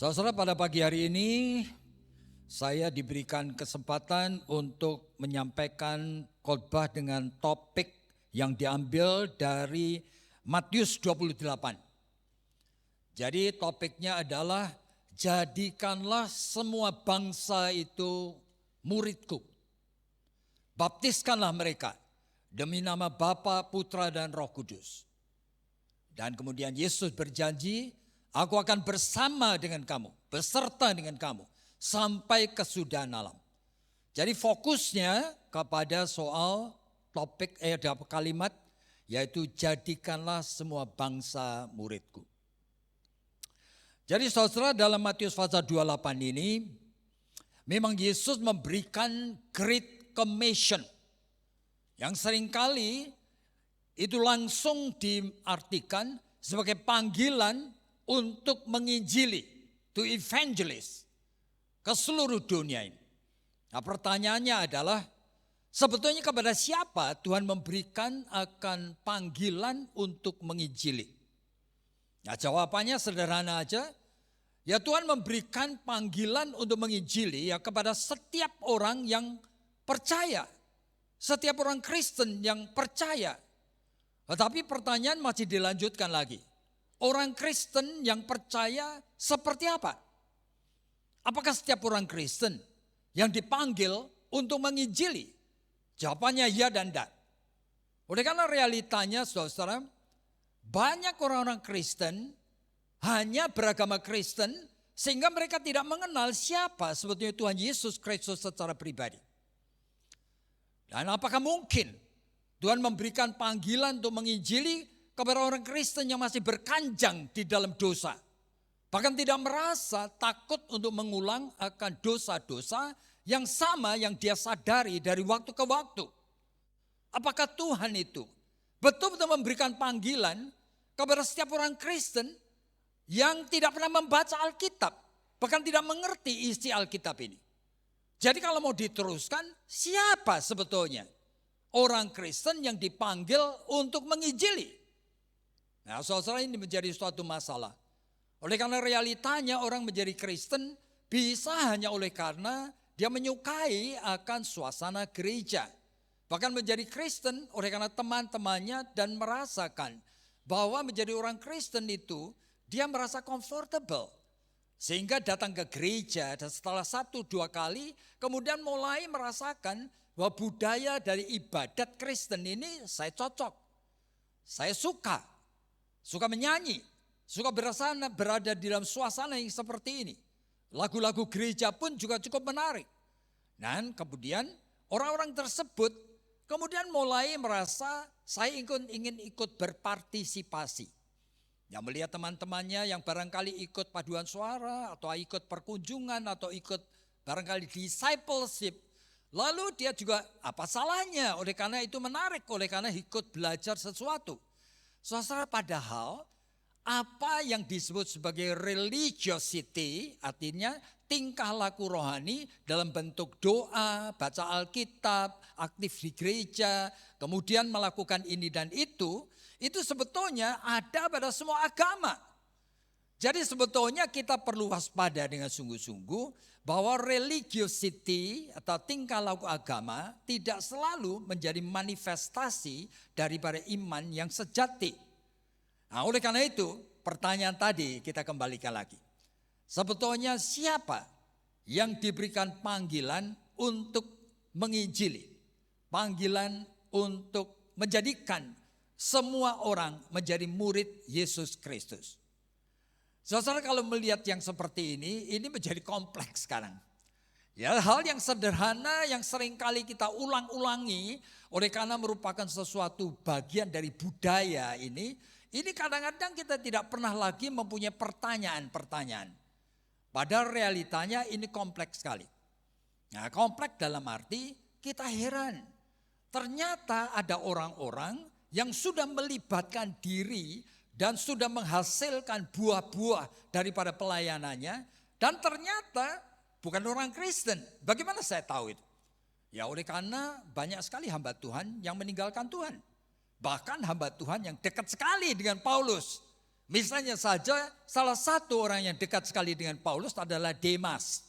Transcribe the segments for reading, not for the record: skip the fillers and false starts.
Saudara, pada pagi hari ini saya diberikan kesempatan untuk menyampaikan khotbah dengan topik yang diambil dari Matius 28. Jadi topiknya adalah jadikanlah semua bangsa itu muridku. Baptiskanlah mereka demi nama Bapa, Putra dan Roh Kudus. Dan kemudian Yesus berjanji, aku akan bersama dengan kamu, beserta dengan kamu sampai kesudahan alam. Jadi fokusnya kepada soal topik kalimat, yaitu jadikanlah semua bangsa muridku. Jadi saudara, dalam Matius pasal 28 ini memang Yesus memberikan Great Commission yang seringkali itu langsung diartikan sebagai panggilan untuk menginjili, to evangelize ke seluruh dunia ini. Nah, pertanyaannya adalah sebetulnya kepada siapa Tuhan memberikan akan panggilan untuk menginjili? Nah, jawabannya sederhana aja. Ya, Tuhan memberikan panggilan untuk menginjili ya kepada setiap orang yang percaya. Setiap orang Kristen yang percaya. Tetapi pertanyaan masih dilanjutkan lagi. Orang Kristen yang percaya seperti apa? Apakah setiap orang Kristen yang dipanggil untuk menginjili? Jawabannya ya dan tidak. Oleh karena realitanya saudara, banyak orang-orang Kristen hanya beragama Kristen sehingga mereka tidak mengenal siapa sebetulnya Tuhan Yesus Kristus secara pribadi. Dan apakah mungkin Tuhan memberikan panggilan untuk menginjili kepada orang Kristen yang masih berkanjang di dalam dosa. Bahkan tidak merasa takut untuk mengulang akan dosa-dosa yang sama yang dia sadari dari waktu ke waktu. Apakah Tuhan itu betul-betul memberikan panggilan kepada setiap orang Kristen yang tidak pernah membaca Alkitab, bahkan tidak mengerti isi Alkitab ini? Jadi kalau mau diteruskan, siapa sebetulnya orang Kristen yang dipanggil untuk menginjili? Nah, saudara, ini menjadi suatu masalah. Oleh karena realitanya orang menjadi Kristen bisa hanya oleh karena dia menyukai akan suasana gereja. Bahkan menjadi Kristen oleh karena teman-temannya dan merasakan bahwa menjadi orang Kristen itu dia merasa comfortable. Sehingga datang ke gereja dan setelah 1-2 kali kemudian mulai merasakan bahwa budaya dari ibadat Kristen ini saya cocok. Saya suka menyanyi, suka berada di dalam suasana yang seperti ini. Lagu-lagu gereja pun juga cukup menarik. Dan kemudian orang-orang tersebut kemudian mulai merasa saya ingin ikut berpartisipasi. Ya, melihat teman-temannya yang barangkali ikut paduan suara atau ikut perkunjungan atau ikut barangkali discipleship. Lalu dia juga apa salahnya oleh karena itu menarik, oleh karena ikut belajar sesuatu. Saudara, padahal apa yang disebut sebagai religiosity, artinya tingkah laku rohani dalam bentuk doa, baca Alkitab, aktif di gereja, kemudian melakukan ini dan itu sebetulnya ada pada semua agama. Jadi sebetulnya kita perlu waspada dengan sungguh-sungguh bahwa religiosity atau tingkah laku agama tidak selalu menjadi manifestasi daripada iman yang sejati. Nah, oleh karena itu pertanyaan tadi kita kembalikan lagi. Sebetulnya siapa yang diberikan panggilan untuk menginjili? Panggilan untuk menjadikan semua orang menjadi murid Yesus Kristus. Saudara, kalau melihat yang seperti ini menjadi kompleks sekarang. Ya, hal yang sederhana yang seringkali kita ulang-ulangi oleh karena merupakan sesuatu bagian dari budaya ini kadang-kadang kita tidak pernah lagi mempunyai pertanyaan-pertanyaan. Padahal realitanya ini kompleks sekali. Nah, kompleks dalam arti kita heran. Ternyata ada orang-orang yang sudah melibatkan diri dan sudah menghasilkan buah-buah daripada pelayanannya. Dan ternyata bukan orang Kristen. Bagaimana saya tahu itu? Ya, oleh karena banyak sekali hamba Tuhan yang meninggalkan Tuhan. Bahkan hamba Tuhan yang dekat sekali dengan Paulus Misalnya saja salah satu orang yang dekat sekali dengan Paulus adalah Demas.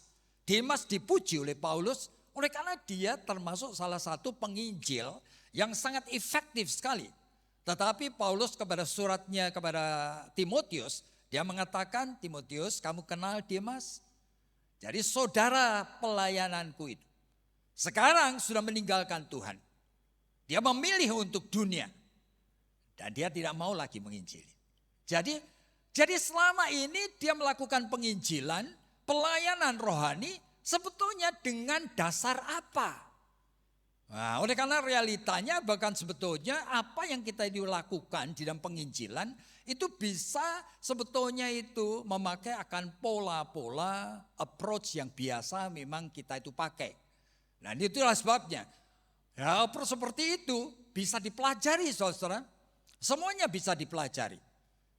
Demas dipuji oleh Paulus oleh karena dia termasuk salah satu penginjil yang sangat efektif sekali. Tetapi Paulus kepada suratnya kepada Timotius, dia mengatakan, Timotius, kamu kenal Demas? Jadi saudara pelayananku itu. Sekarang sudah meninggalkan Tuhan. Dia memilih untuk dunia. Dan dia tidak mau lagi menginjili. Jadi selama ini dia melakukan penginjilan, pelayanan rohani sebetulnya dengan dasar apa? Nah, oleh karena realitanya bahkan sebetulnya apa yang kita lakukan di dalam penginjilan itu bisa sebetulnya itu memakai akan pola-pola approach yang biasa memang kita itu pakai. Nah, itulah sebabnya. Ya, seperti itu bisa dipelajari saudara. Semuanya bisa dipelajari.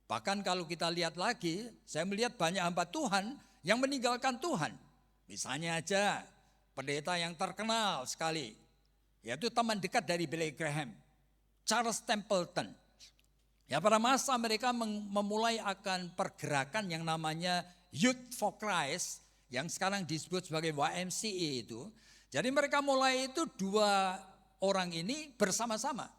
Bahkan kalau kita lihat lagi, saya melihat banyak hamba Tuhan yang meninggalkan Tuhan. Misalnya aja pendeta yang terkenal sekali, yaitu teman dekat dari Billy Graham, Charles Templeton. Ya, pada masa mereka memulai akan pergerakan yang namanya Youth for Christ, yang sekarang disebut sebagai YMCA itu. Jadi mereka mulai itu 2 orang ini bersama-sama.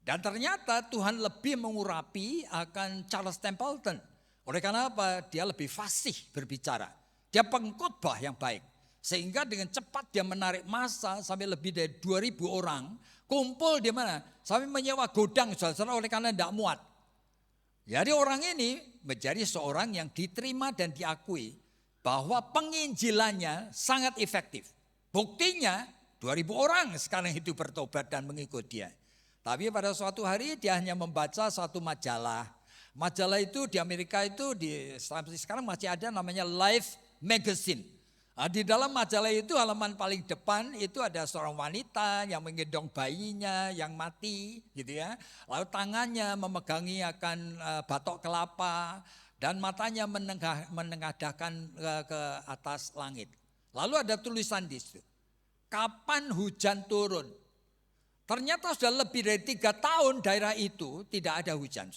Dan ternyata Tuhan lebih mengurapi akan Charles Templeton. Oleh karena apa? Dia lebih fasih berbicara. Dia pengkhotbah yang baik. Sehingga dengan cepat dia menarik massa sampai lebih dari 2.000 orang. Kumpul di mana? Sampai menyewa gudang saudara oleh karena tidak muat. Jadi orang ini menjadi seorang yang diterima dan diakui. Bahwa penginjilannya sangat efektif. Buktinya 2.000 orang sekarang itu bertobat dan mengikut dia. Tapi pada suatu hari dia hanya membaca suatu majalah. Majalah itu di Amerika itu sampai sekarang masih ada namanya Life Magazine. Nah, di dalam majalah itu halaman paling depan itu ada seorang wanita yang menggendong bayinya yang mati gitu ya. Lalu tangannya memegangi akan batok kelapa dan matanya menengadahkan ke atas langit. Lalu ada tulisan di situ. Kapan hujan turun? Ternyata sudah lebih dari 3 tahun daerah itu tidak ada hujan.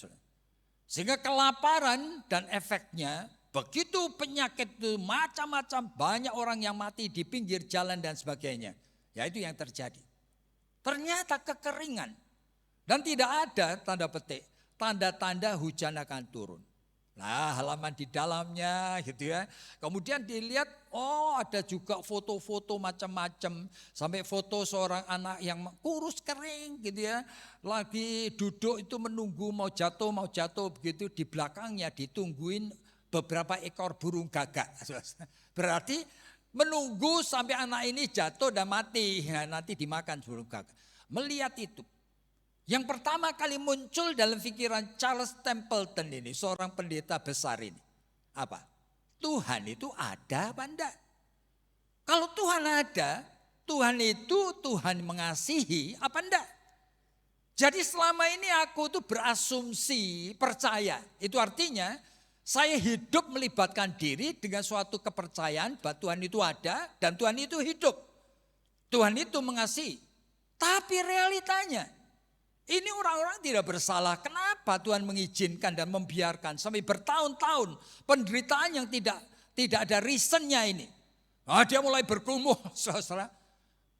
Sehingga kelaparan dan efeknya begitu penyakit itu macam-macam, banyak orang yang mati di pinggir jalan dan sebagainya. Ya itu yang terjadi. Ternyata kekeringan dan tidak ada tanda petik, tanda-tanda hujan akan turun. Nah, halaman di dalamnya gitu ya. Kemudian dilihat, oh ada juga foto-foto macam-macam. Sampai foto seorang anak yang kurus kering gitu ya. Lagi duduk itu menunggu mau jatuh begitu. Di belakangnya ditungguin beberapa ekor burung gagak. Berarti menunggu sampai anak ini jatuh dan mati. Nah, nanti dimakan burung gagak. Melihat itu. Yang pertama kali muncul dalam pikiran Charles Templeton ini, seorang pendeta besar ini. Apa? Tuhan itu ada apa enggak? Kalau Tuhan ada, Tuhan itu Tuhan mengasihi apa enggak? Jadi selama ini aku tuh berasumsi, percaya. Itu artinya saya hidup melibatkan diri dengan suatu kepercayaan bahwa Tuhan itu ada dan Tuhan itu hidup. Tuhan itu mengasihi. Tapi realitanya, ini orang-orang tidak bersalah. Kenapa Tuhan mengizinkan dan membiarkan sampai bertahun-tahun penderitaan yang tidak ada reasonnya ini. Nah, dia mulai bergumul, saudara.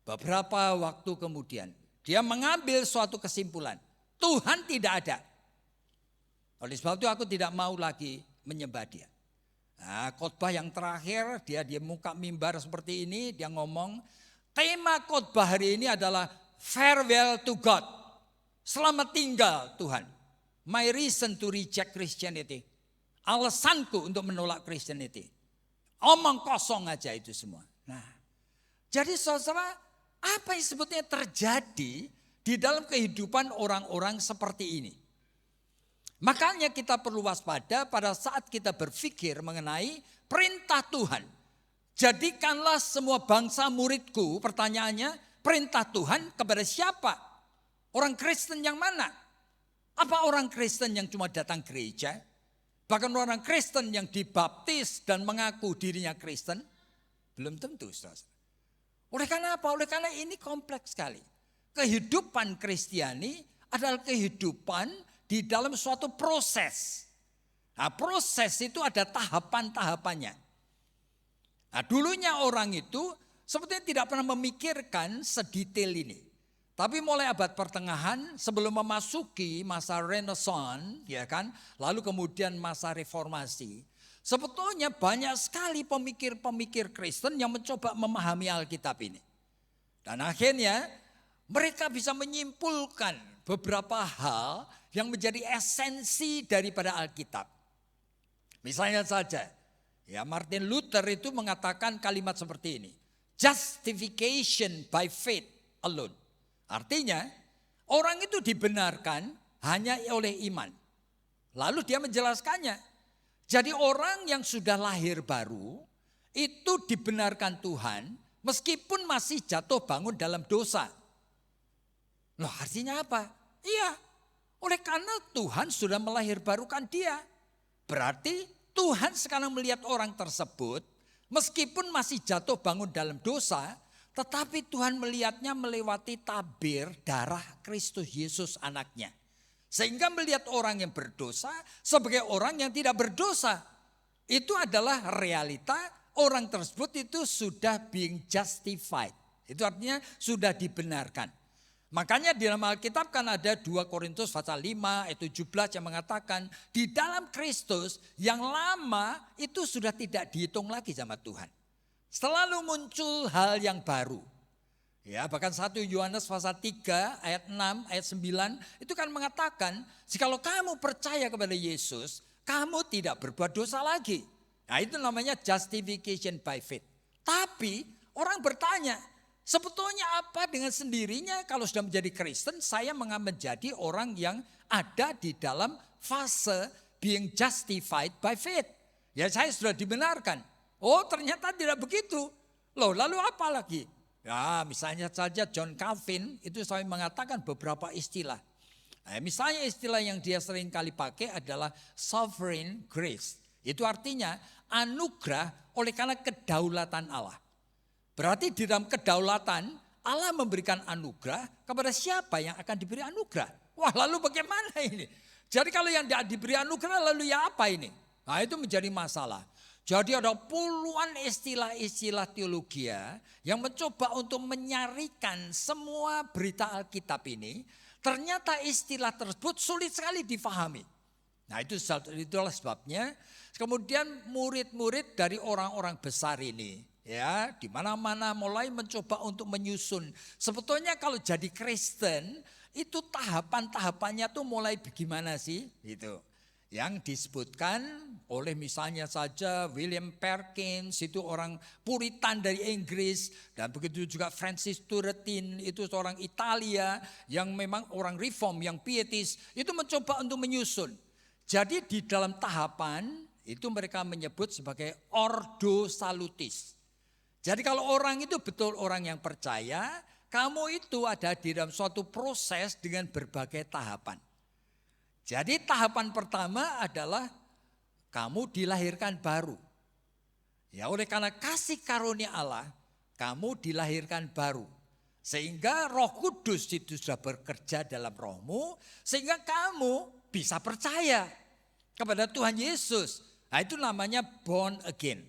Beberapa waktu kemudian dia mengambil suatu kesimpulan. Tuhan tidak ada. Oleh sebab itu aku tidak mau lagi menyembah dia. Nah, khotbah yang terakhir dia muka mimbar seperti ini. Dia ngomong tema khotbah hari ini adalah farewell to God. Selamat tinggal Tuhan. My reason to reject Christianity. Alasanku untuk menolak Christianity. Omong kosong aja itu semua. Nah, jadi saudara, apa yang sebetulnya terjadi di dalam kehidupan orang-orang seperti ini? Makanya kita perlu waspada pada saat kita berpikir mengenai perintah Tuhan. Jadikanlah semua bangsa muridku. Pertanyaannya, perintah Tuhan kepada siapa? Orang Kristen yang mana? Apa orang Kristen yang cuma datang gereja? Bahkan orang Kristen yang dibaptis dan mengaku dirinya Kristen? Belum tentu, saudara. Oleh karena apa? Oleh karena ini kompleks sekali. Kehidupan Kristiani adalah kehidupan di dalam suatu proses. Nah, proses itu ada tahapan-tahapannya. Nah, dulunya orang itu sebetulnya tidak pernah memikirkan sedetail ini. Tapi mulai abad pertengahan sebelum memasuki masa Renaissance, ya kan, lalu kemudian masa reformasi, sebetulnya banyak sekali pemikir-pemikir Kristen yang mencoba memahami Alkitab ini. Dan akhirnya mereka bisa menyimpulkan beberapa hal yang menjadi esensi daripada Alkitab. Misalnya saja, ya, Martin Luther itu mengatakan kalimat seperti ini. Justification by faith alone. Artinya orang itu dibenarkan hanya oleh iman. Lalu dia menjelaskannya. Jadi orang yang sudah lahir baru itu dibenarkan Tuhan meskipun masih jatuh bangun dalam dosa. Loh, artinya apa? Iya, oleh karena Tuhan sudah melahirbarukan dia. Berarti Tuhan sekarang melihat orang tersebut meskipun masih jatuh bangun dalam dosa, tetapi Tuhan melihatnya melewati tabir darah Kristus Yesus anaknya. Sehingga melihat orang yang berdosa sebagai orang yang tidak berdosa. Itu adalah realita, orang tersebut itu sudah being justified. Itu artinya sudah dibenarkan. Makanya di dalam Alkitab kan ada 2 Korintus pasal 5 ayat 17 yang mengatakan di dalam Kristus yang lama itu sudah tidak dihitung lagi sama Tuhan. Selalu muncul hal yang baru. Ya, bahkan 1 Yohanes pasal 3 ayat 6 ayat 9 itu kan mengatakan jikalau kamu percaya kepada Yesus, kamu tidak berbuat dosa lagi. Nah, itu namanya justification by faith. Tapi orang bertanya, sebetulnya apa dengan sendirinya kalau sudah menjadi Kristen saya menjadi orang yang ada di dalam fase being justified by faith. Ya, saya sudah dibenarkan. Oh, ternyata tidak begitu. Loh, lalu apa lagi? Ya, misalnya saja John Calvin itu saya mengatakan beberapa istilah. Nah, misalnya istilah yang dia sering kali pakai adalah sovereign grace. Itu artinya anugerah oleh karena kedaulatan Allah. Berarti di dalam kedaulatan Allah memberikan anugerah kepada siapa yang akan diberi anugerah. Wah, lalu bagaimana ini? Jadi kalau yang tidak diberi anugerah lalu ya apa ini? Nah, itu menjadi masalah. Jadi ada puluhan istilah-istilah teologi yang mencoba untuk menyarikan semua berita Alkitab ini. Ternyata istilah tersebut sulit sekali difahami. Nah, itulah sebabnya kemudian murid-murid dari orang-orang besar ini ya di mana-mana mulai mencoba untuk menyusun. Sebetulnya kalau jadi Kristen itu tahapan-tahapannya tuh mulai bagaimana sih gitu. Yang disebutkan oleh misalnya saja William Perkins, itu orang Puritan dari Inggris, dan begitu juga Francis Turretin, itu seorang Italia yang memang orang reform, yang pietis, itu mencoba untuk menyusun. Jadi di dalam tahapan itu mereka menyebut sebagai ordo salutis. Jadi kalau orang itu betul orang yang percaya, kamu itu ada di dalam suatu proses dengan berbagai tahapan. Jadi tahapan pertama adalah kamu dilahirkan baru. Ya, oleh karena kasih karunia Allah, kamu dilahirkan baru. Sehingga Roh Kudus itu sudah bekerja dalam rohmu, sehingga kamu bisa percaya kepada Tuhan Yesus. Nah, itu namanya born again.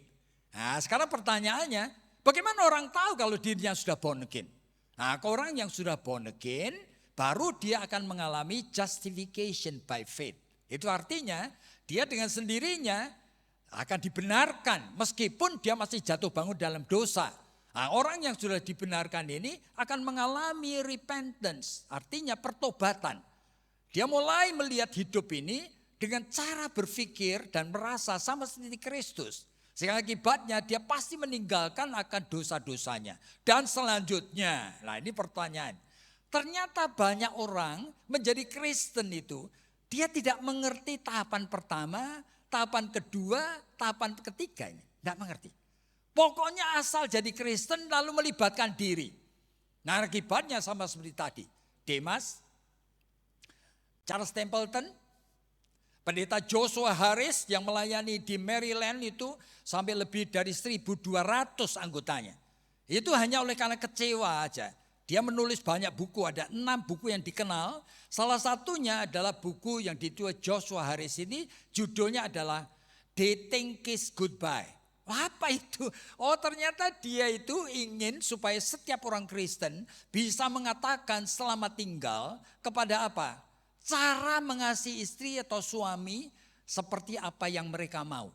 Nah, sekarang pertanyaannya, bagaimana orang tahu kalau dirinya sudah born again? Nah, orang yang sudah born again, baru dia akan mengalami justification by faith. Itu artinya dia dengan sendirinya akan dibenarkan meskipun dia masih jatuh bangun dalam dosa. Nah, orang yang sudah dibenarkan ini akan mengalami repentance, artinya pertobatan. Dia mulai melihat hidup ini dengan cara berpikir dan merasa sama seperti Kristus. Sehingga akibatnya dia pasti meninggalkan akan dosa-dosanya. Dan selanjutnya, nah ini pertanyaan. Ternyata banyak orang menjadi Kristen itu, dia tidak mengerti tahapan pertama, tahapan kedua, tahapan ketiga. Tidak mengerti. Pokoknya asal jadi Kristen lalu melibatkan diri. Nah, akibatnya sama seperti tadi. Demas, Charles Templeton, Pendeta Joshua Harris yang melayani di Maryland itu sampai lebih dari 1.200 anggotanya. Itu hanya oleh karena kecewa aja. Dia menulis banyak buku, ada 6 buku yang dikenal. Salah satunya adalah buku yang ditulis Joshua Harris ini, judulnya adalah Dating Kiss Goodbye. Apa itu? Oh, ternyata dia itu ingin supaya setiap orang Kristen bisa mengatakan selamat tinggal kepada apa? Cara mengasihi istri atau suami seperti apa yang mereka mau.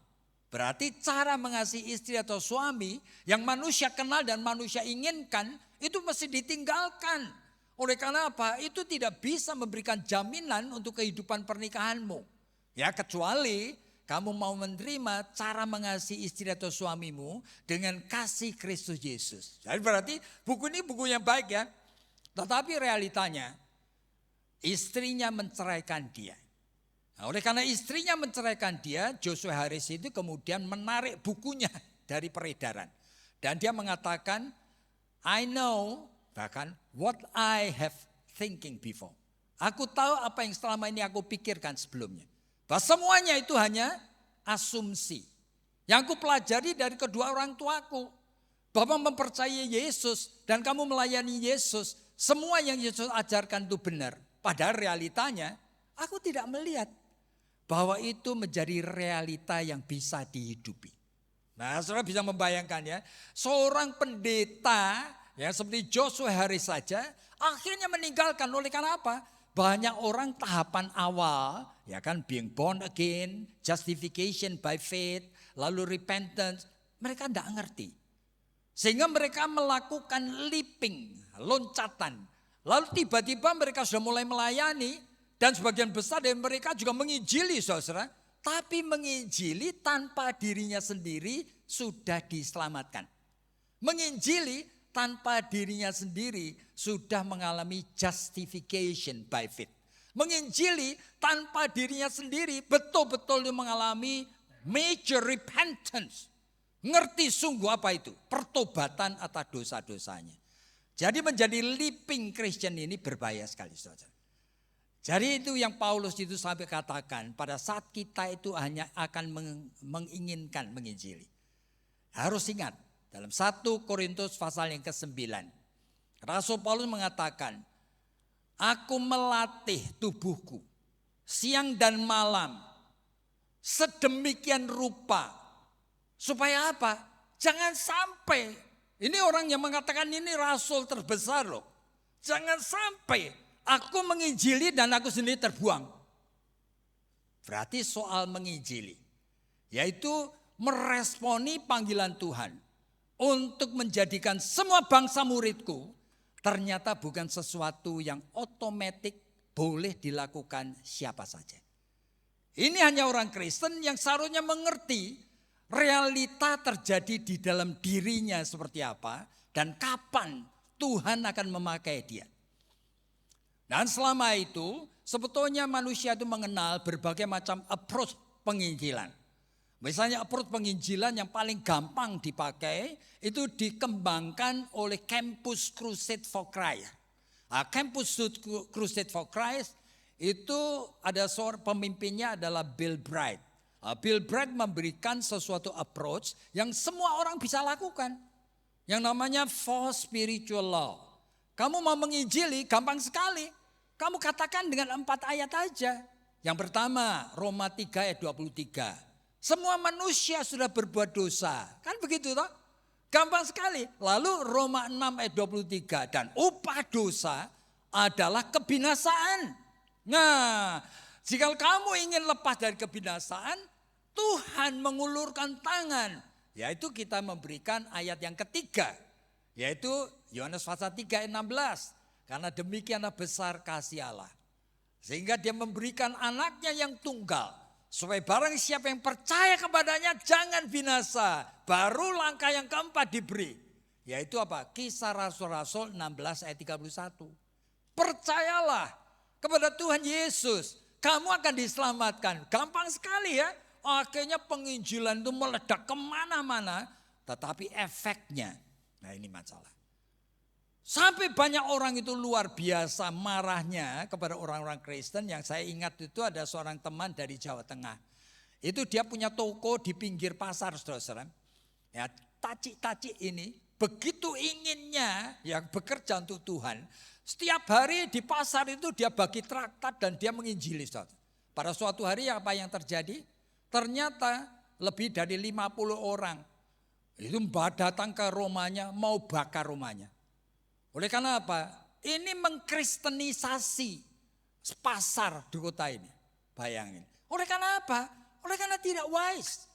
Berarti cara mengasihi istri atau suami yang manusia kenal dan manusia inginkan itu mesti ditinggalkan. Oleh karena apa? Itu tidak bisa memberikan jaminan untuk kehidupan pernikahanmu. Ya, kecuali kamu mau menerima cara mengasihi istri atau suamimu dengan kasih Kristus Yesus. Jadi berarti buku ini buku yang baik ya. Tetapi realitanya istrinya menceraikan dia. Nah, oleh karena istrinya menceraikan dia, Joshua Harris itu kemudian menarik bukunya dari peredaran. Dan dia mengatakan, I know, bahkan what I have thinking before. Aku tahu apa yang selama ini aku pikirkan sebelumnya. Bahwa semuanya itu hanya asumsi. Yang aku pelajari dari kedua orang tuaku. Bahwa mempercayai Yesus dan kamu melayani Yesus. Semua yang Yesus ajarkan itu benar. Padahal realitanya, aku tidak melihat bahwa itu menjadi realita yang bisa dihidupi. Nah, saudara bisa membayangkan ya, seorang pendeta yang seperti Joshua Harris saja akhirnya meninggalkan. Oleh karena apa? Banyak orang tahapan awal, ya kan, being born again, justification by faith, lalu repentance, mereka tidak ngerti. Sehingga mereka melakukan leaping, loncatan. Lalu tiba-tiba mereka sudah mulai melayani. Dan sebagian besar dari mereka juga menginjili, saudara. Tapi menginjili tanpa dirinya sendiri sudah diselamatkan. Menginjili tanpa dirinya sendiri sudah mengalami justification by faith. Menginjili tanpa dirinya sendiri betul-betul mengalami major repentance. Ngerti sungguh apa itu? Pertobatan atas dosa-dosanya. Jadi menjadi living Christian ini berbahaya sekali, saudara. Jadi itu yang Paulus itu sampai katakan, pada saat kita itu hanya akan menginginkan menginjili. Harus ingat, dalam 1 Korintus pasal yang ke-9, Rasul Paulus mengatakan, aku melatih tubuhku siang dan malam sedemikian rupa. Supaya apa? Jangan sampai, ini orang yang mengatakan ini rasul terbesar loh. Jangan sampai aku menginjili dan aku sendiri terbuang. Berarti soal menginjili, yaitu meresponi panggilan Tuhan untuk menjadikan semua bangsa muridku, ternyata bukan sesuatu yang otomatis boleh dilakukan siapa saja. Ini hanya orang Kristen yang seharusnya mengerti realita terjadi di dalam dirinya seperti apa dan kapan Tuhan akan memakai dia. Dan selama itu sebetulnya manusia itu mengenal berbagai macam approach penginjilan. Misalnya approach penginjilan yang paling gampang dipakai itu dikembangkan oleh Campus Crusade for Christ. Campus Crusade for Christ itu ada seorang pemimpinnya adalah Bill Bright. Bill Bright memberikan sesuatu approach yang semua orang bisa lakukan. Yang namanya four spiritual law. Kamu mau menginjili gampang sekali. Kamu katakan dengan 4 ayat aja. Yang pertama Roma 3 ayat 23. Semua manusia sudah berbuat dosa. Kan begitu toh? Gampang sekali. Lalu Roma 6 ayat 23. Dan upah dosa adalah kebinasaan. Nah, jika kamu ingin lepas dari kebinasaan, Tuhan mengulurkan tangan. Yaitu kita memberikan ayat yang ketiga. Yaitu Yohanes pasal 3 ayat 16. Karena demikianlah besar kasih Allah. Sehingga dia memberikan anaknya yang tunggal. Supaya barang siapa yang percaya kepadanya jangan binasa. Baru langkah yang keempat diberi. Yaitu apa? Kisah Rasul-Rasul 16 ayat 31. Percayalah kepada Tuhan Yesus. Kamu akan diselamatkan. Gampang sekali ya. Akhirnya penginjilan itu meledak kemana-mana. Tetapi efeknya. Nah ini masalah. Sampai banyak orang itu luar biasa marahnya kepada orang-orang Kristen. Yang saya ingat itu ada seorang teman dari Jawa Tengah. Itu dia punya toko di pinggir pasar, saudara-saudara. Ya, tacik-tacik ini begitu inginnya yang bekerja untuk Tuhan. Setiap hari di pasar itu dia bagi traktat dan dia menginjili. Pada suatu hari apa yang terjadi? Ternyata lebih dari 50 orang itu datang ke rumahnya, mau bakar rumahnya. Oleh karena apa? Ini mengkristenisasi pasar di kota ini. Bayangin. Oleh karena apa? Oleh karena tidak wise.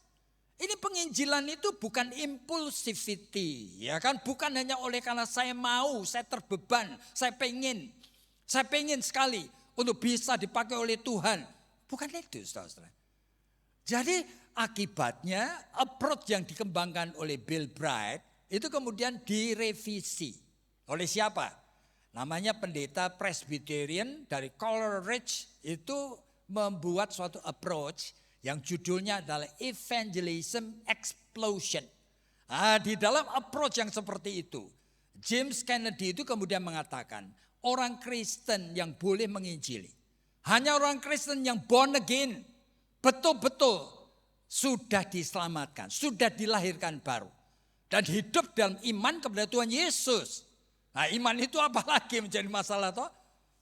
Ini penginjilan itu bukan impulsivity, ya kan? Bukan hanya oleh karena saya mau, saya terbeban, saya pengen sekali untuk bisa dipakai oleh Tuhan. Bukan itu, saudara-saudara. Jadi akibatnya approach yang dikembangkan oleh Bill Bright itu kemudian direvisi. Oleh siapa? Namanya pendeta Presbyterian dari Coleridge itu membuat suatu approach yang judulnya adalah Evangelism Explosion. Di dalam approach yang seperti itu, James Kennedy itu kemudian mengatakan orang Kristen yang boleh menginjili hanya orang Kristen yang born again, betul-betul sudah diselamatkan, sudah dilahirkan baru dan hidup dalam iman kepada Tuhan Yesus. Nah, iman itu apalagi menjadi masalah toh?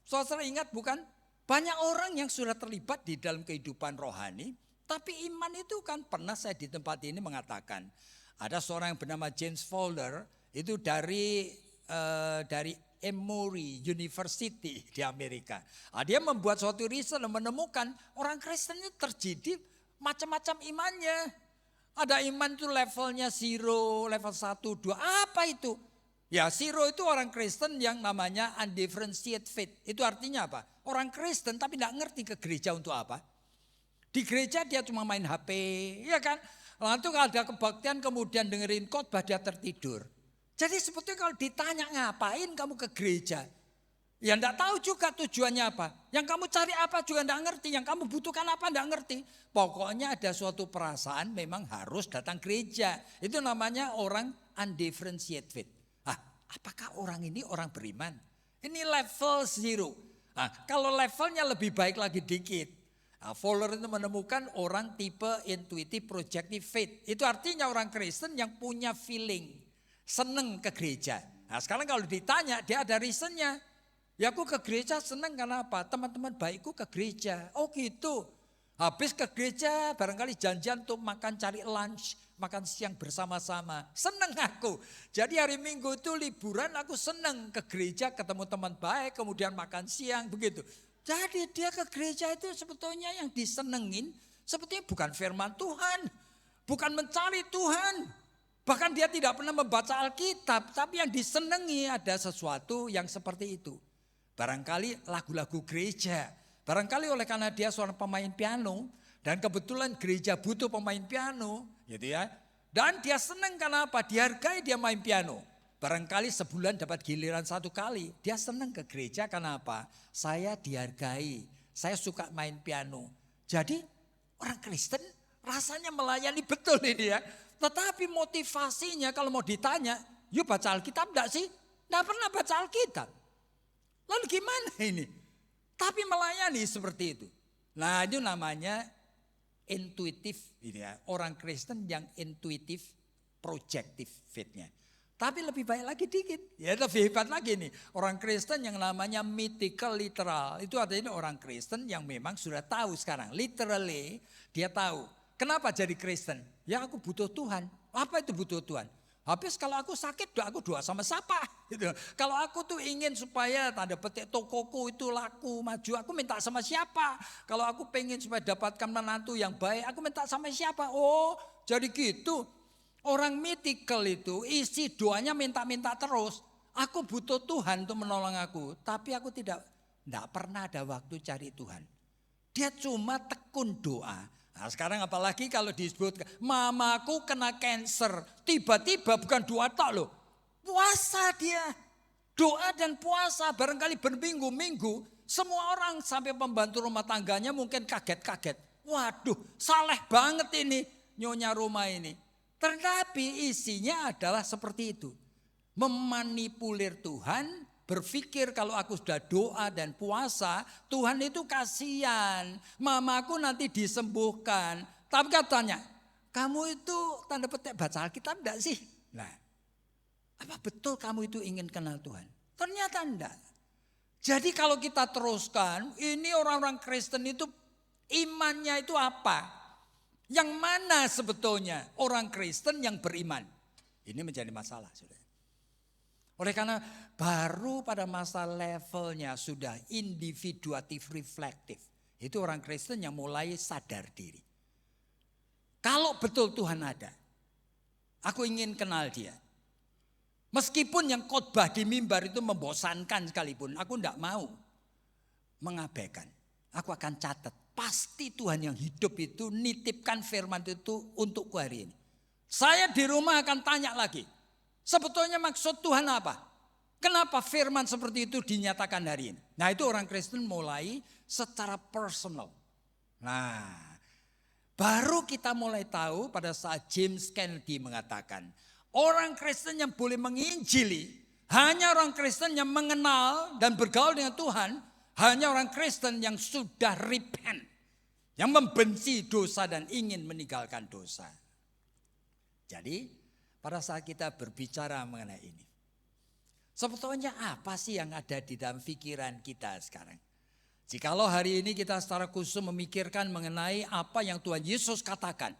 Saudara ingat bukan? Banyak orang yang sudah terlibat di dalam kehidupan rohani, tapi iman itu kan pernah saya di tempat ini mengatakan ada seorang yang bernama James Fowler itu dari Emory University di Amerika. Dia membuat suatu riset dan menemukan orang Kristen itu terjadi macam-macam imannya. Ada iman itu levelnya 0, level 1, 2. Apa itu? Ya 0 itu orang Kristen yang namanya undifferentiated faith. Itu artinya apa? Orang Kristen tapi tidak ngerti ke gereja untuk apa. Di gereja dia cuma main HP, ya kan? Lalu kalau ada kebaktian kemudian dengerin khotbah dia tertidur. Jadi sebetulnya kalau ditanya ngapain kamu ke gereja, ya enggak tahu juga tujuannya apa. Yang kamu cari apa juga enggak ngerti, yang kamu butuhkan apa enggak ngerti. Pokoknya ada suatu perasaan memang harus datang gereja. Itu namanya orang undifferentiated faith. Apakah orang ini orang beriman? Ini level 0. Kalau levelnya lebih baik lagi dikit. Fowler itu menemukan orang tipe intuitive projective faith. Itu artinya orang Kristen yang punya feeling, seneng ke gereja. Sekarang kalau ditanya dia ada reasonnya. Ya aku ke gereja seneng karena apa? Teman-teman baikku ke gereja. Oh gitu. Habis ke gereja barangkali janjian untuk makan cari lunch. Makan siang bersama-sama. Seneng aku. Jadi hari Minggu itu liburan aku seneng ke gereja ketemu teman baik. Kemudian makan siang begitu. Jadi dia ke gereja itu sebetulnya yang disenengin. Sebetulnya bukan firman Tuhan. Bukan mencari Tuhan. Bahkan dia tidak pernah membaca Alkitab. Tapi yang disenangi ada sesuatu yang seperti itu. Barangkali lagu-lagu gereja. Barangkali oleh karena dia seorang pemain piano. Dan kebetulan gereja butuh pemain piano. Gitu ya. Dan dia senang karena apa? Dihargai dia main piano. Barangkali sebulan dapat giliran 1 kali. Dia senang ke gereja karena apa? Saya dihargai. Saya suka main piano. Jadi orang Kristen rasanya melayani betul ini ya. Tetapi motivasinya kalau mau ditanya, yuk baca Alkitab enggak sih? Enggak pernah baca Alkitab. Lalu gimana ini? Tapi melayani seperti itu. Nah itu namanya intuitif. Ini ya. Orang Kristen yang intuitif projective faith-nya. Tapi lebih baik lagi dikit. Ya lebih hebat lagi nih. Orang Kristen yang namanya mythical literal. Itu artinya orang Kristen yang memang sudah tahu sekarang. Literally dia tahu. Kenapa jadi Kristen? Ya aku butuh Tuhan. Apa itu butuh Tuhan? Habis kalau aku sakit aku doa sama siapa? Gitu. Kalau aku tuh ingin supaya tanda petik tokoku itu laku maju. Aku minta sama siapa? Kalau aku pengen supaya dapatkan menantu yang baik. Aku minta sama siapa? Oh jadi gitu. Orang mythical itu isi doanya minta-minta terus. Aku butuh Tuhan untuk menolong aku. Tapi aku tidak pernah ada waktu cari Tuhan. Dia cuma tekun doa. Nah sekarang apalagi kalau disebut mamaku kena cancer. Tiba-tiba bukan doa tak loh. Puasa dia. Doa dan puasa barangkali berminggu-minggu. Semua orang sampai pembantu rumah tangganya mungkin kaget-kaget. Waduh saleh banget ini nyonya rumah ini. Tetapi isinya adalah seperti itu. Memanipulir Tuhan, berpikir kalau aku sudah doa dan puasa, Tuhan itu kasihan. Mamaku nanti disembuhkan. Tapi katanya, kamu itu tanda petik baca Alkitab enggak sih? Nah, Apa betul kamu itu ingin kenal Tuhan? Ternyata enggak. Jadi kalau kita teruskan, ini orang-orang Kristen itu imannya itu apa? Yang mana sebetulnya orang Kristen yang beriman? Ini menjadi masalah, saudara. Oleh karena baru pada masa levelnya sudah individuatif reflektif. Itu orang Kristen yang mulai sadar diri. Kalau betul Tuhan ada, aku ingin kenal dia. Meskipun yang khotbah di mimbar itu membosankan sekalipun, aku tidak mau mengabaikan. Aku akan catat, pasti Tuhan yang hidup itu nitipkan firman itu untukku hari ini. Saya di rumah akan tanya lagi, sebetulnya maksud Tuhan apa? Kenapa firman seperti itu dinyatakan hari ini? Nah, itu orang Kristen mulai secara personal. Nah, baru kita mulai tahu pada saat James Kennedy mengatakan, orang Kristen yang boleh menginjili, hanya orang Kristen yang mengenal dan bergaul dengan Tuhan, hanya orang Kristen yang sudah repent, yang membenci dosa dan ingin meninggalkan dosa. Jadi pada saat kita berbicara mengenai ini, sebetulnya apa sih yang ada di dalam pikiran kita sekarang? Jikalau hari ini kita secara khusus memikirkan mengenai apa yang Tuhan Yesus katakan,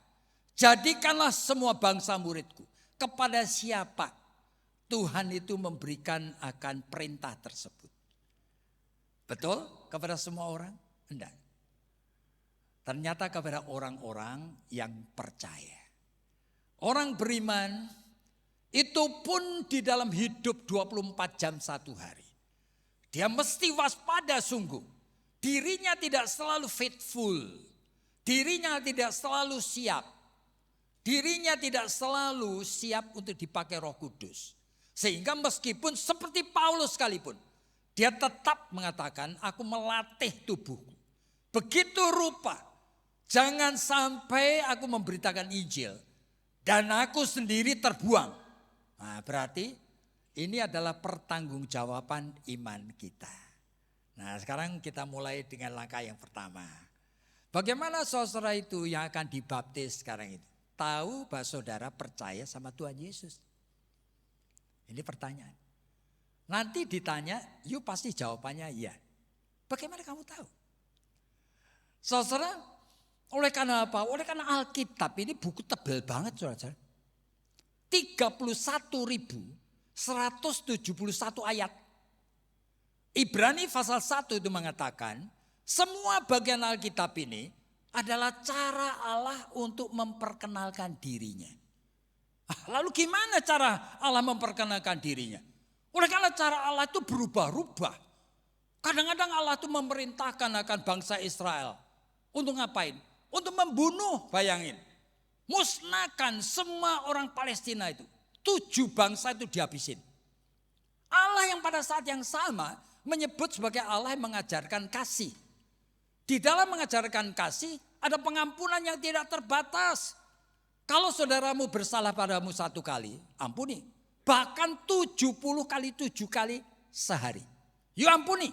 jadikanlah semua bangsa muridku. Kepada siapa Tuhan itu memberikan akan perintah tersebut? Betul? Kepada semua orang? Enggak. Ternyata kepada orang-orang yang percaya. Orang beriman itu pun di dalam hidup 24 jam satu hari. Dia mesti waspada sungguh. Dirinya tidak selalu faithful. Dirinya tidak selalu siap. Dirinya tidak selalu siap untuk dipakai Roh Kudus. Sehingga meskipun seperti Paulus sekalipun, dia tetap mengatakan, aku melatih tubuhku. Begitu rupa, jangan sampai aku memberitakan Injil dan aku sendiri terbuang. Nah, berarti ini adalah pertanggungjawaban iman kita. Nah, sekarang kita mulai dengan langkah yang pertama. Bagaimana saudara itu yang akan dibaptis sekarang itu? Tahu bahwa saudara percaya sama Tuhan Yesus? Ini pertanyaan. Nanti ditanya, yuk pasti jawabannya iya. Bagaimana kamu tahu? Saudara, oleh karena apa? Oleh karena Alkitab ini buku tebal banget saudara. 31.171 ayat. Ibrani pasal 1 itu mengatakan, semua bagian Alkitab ini adalah cara Allah untuk memperkenalkan dirinya. Lalu gimana cara Allah memperkenalkan dirinya? Oleh karena cara Allah itu berubah-ubah. Kadang-kadang Allah itu memerintahkan akan bangsa Israel. Untuk ngapain? Untuk membunuh, bayangin. Musnahkan semua orang Palestina itu. 7 bangsa itu dihabisin. Allah yang pada saat yang sama menyebut sebagai Allah yang mengajarkan kasih. Di dalam mengajarkan kasih ada pengampunan yang tidak terbatas. Kalau saudaramu bersalah padamu 1 kali, ampuni. Bahkan 70 kali 7 kali sehari. You ampuni.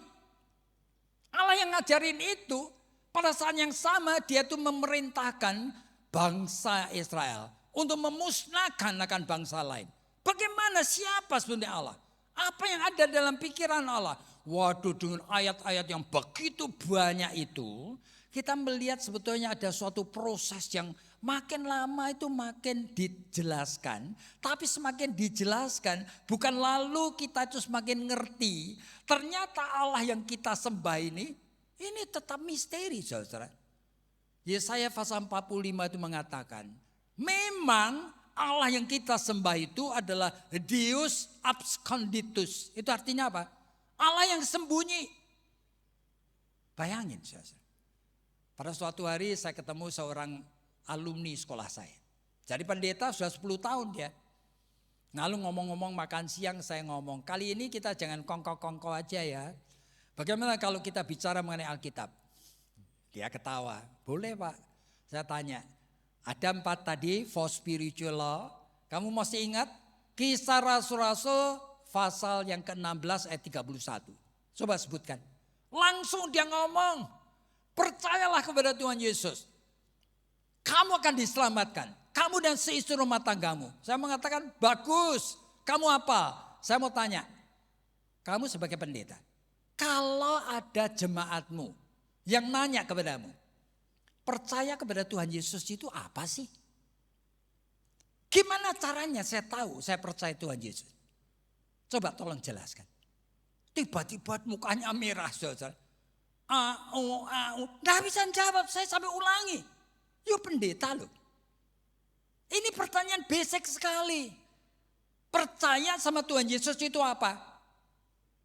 Allah yang ngajarin itu pada saat yang sama dia tuh memerintahkan bangsa Israel untuk memusnahkan akan bangsa lain. Bagaimana siapa sebenarnya Allah? Apa yang ada dalam pikiran Allah? Waduh, dengan ayat-ayat yang begitu banyak itu, kita melihat sebetulnya ada suatu proses yang makin lama itu makin dijelaskan. Tapi semakin dijelaskan bukan lalu kita itu semakin ngerti. Ternyata Allah yang kita sembah ini tetap misteri saudara. Yesaya pasal 45 itu mengatakan, memang Allah yang kita sembah itu adalah Deus absconditus. Itu artinya apa? Allah yang sembunyi. Bayangin saudara. Pada suatu hari saya ketemu seorang alumni sekolah saya. Jadi pendeta sudah 10 tahun dia. Lalu ngomong-ngomong makan siang saya ngomong, kali ini kita jangan kongko-kongko aja ya. Bagaimana kalau kita bicara mengenai Alkitab? Dia ketawa, boleh Pak. Saya tanya, ada 4 tadi, for spiritual law. Kamu masih ingat? Kisah Rasul-Rasul pasal yang ke-16 ayat 31. Coba sebutkan. Langsung dia ngomong, percayalah kepada Tuhan Yesus. Kamu akan diselamatkan. Kamu dan seistri rumah tanggamu. Saya mengatakan bagus. kamu apa? Saya mau tanya, kamu sebagai pendeta, kalau ada jemaatmu yang nanya kepadamu, percaya kepada Tuhan Yesus itu apa sih? Gimana caranya saya tahu saya percaya Tuhan Yesus? Coba tolong jelaskan. Tiba-tiba mukanya merah, saudara. Nggak bisa jawab, saya sampai ulangi. Yuk pendeta loh. Ini pertanyaan basic sekali. Percaya sama Tuhan Yesus itu apa?